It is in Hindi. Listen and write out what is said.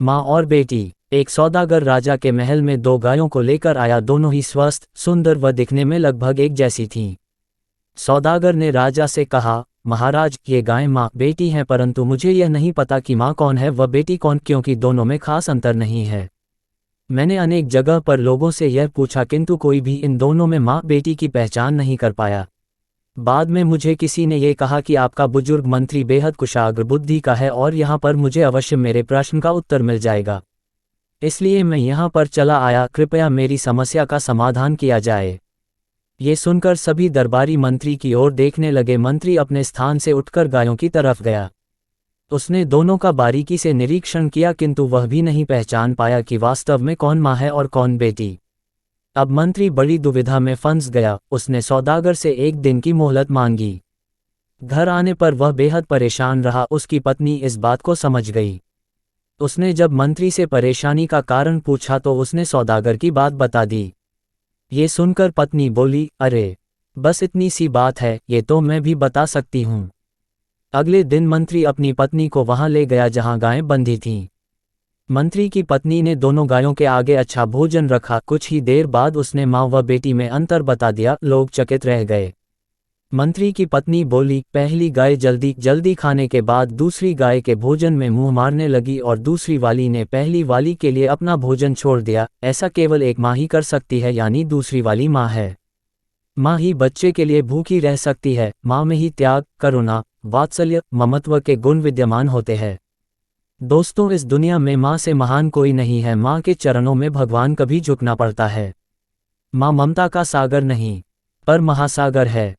माँ और बेटी। एक सौदागर राजा के महल में दो गायों को लेकर आया। दोनों ही स्वस्थ, सुंदर व दिखने में लगभग एक जैसी थीं। सौदागर ने राजा से कहा, महाराज, ये गायें माँ बेटी हैं, परंतु मुझे यह नहीं पता कि माँ कौन है व बेटी कौन, क्योंकि दोनों में खास अंतर नहीं है। मैंने अनेक जगह पर लोगों से यह पूछा, किंतु कोई भी इन दोनों में माँ बेटी की पहचान नहीं कर पाया। बाद में मुझे किसी ने यह कहा कि आपका बुजुर्ग मंत्री बेहद कुशाग्र बुद्धि का है और यहाँ पर मुझे अवश्य मेरे प्रश्न का उत्तर मिल जाएगा। इसलिए मैं यहाँ पर चला आया, कृपया मेरी समस्या का समाधान किया जाए। ये सुनकर सभी दरबारी मंत्री की ओर देखने लगे। मंत्री अपने स्थान से उठकर गायों की तरफ गया। उसने दोनों का बारीकी से निरीक्षण किया, किंतु वह भी नहीं पहचान पाया कि वास्तव में कौन माँ है और कौन बेटी। अब मंत्री बड़ी दुविधा में फंस गया। उसने सौदागर से 1 दिन की मोहलत मांगी। घर आने पर वह बेहद परेशान रहा। उसकी पत्नी इस बात को समझ गई। उसने जब मंत्री से परेशानी का कारण पूछा तो उसने सौदागर की बात बता दी। ये सुनकर पत्नी बोली, अरे बस इतनी सी बात है, ये तो मैं भी बता सकती हूँ। अगले दिन मंत्री अपनी पत्नी को वहां ले गया जहां गायें बंधी थीं। मंत्री की पत्नी ने दोनों गायों के आगे अच्छा भोजन रखा। कुछ ही देर बाद उसने माँ व बेटी में अंतर बता दिया। लोग चकित रह गए। मंत्री की पत्नी बोली, पहली गाय जल्दी जल्दी खाने के बाद दूसरी गाय के भोजन में मुंह मारने लगी और दूसरी वाली ने पहली वाली के लिए अपना भोजन छोड़ दिया। ऐसा केवल एक माँ ही कर सकती है, यानी दूसरी वाली माँ है। माँ ही बच्चे के लिए भूखी रह सकती है। माँ में ही त्याग, करुणा, वात्सल्य, ममत्व के गुण विद्यमान होते हैं। दोस्तों, इस दुनिया में माँ से महान कोई नहीं है। माँ के चरणों में भगवान कभी झुकना पड़ता है। माँ ममता का सागर नहीं, पर महासागर है।